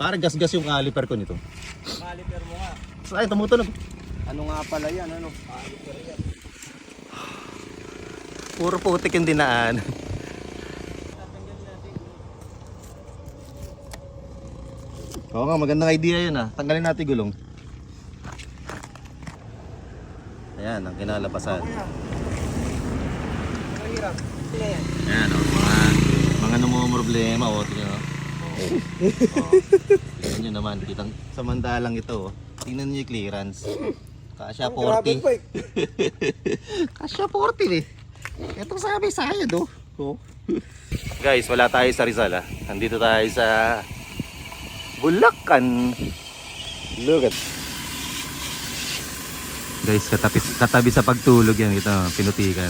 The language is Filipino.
Parang gas-gas yung caliper ko nito. Caliper mo nga. Ay, tumutunog. Ano nga pala yan, ano? Caliper yan. Puro putik yung dinaan. Oo nga, magandang idea yun ah. Tanggalin natin gulong. Ayan, ang kinalabasan. Mahirap. Ayan o, mga namumroblema o. Tingnan o. Tingnan nyo naman, kitang samantalang ito o. Tingnan nyo yung clearance. Kasya 40. Kasya 40 eh. Ito sabi sayad o. Guys, wala tayo sa Rizal ah. Nandito tayo sa Bulacan. Look at. Guys, katabi sa pagtulog yan. Ito, pinutikan.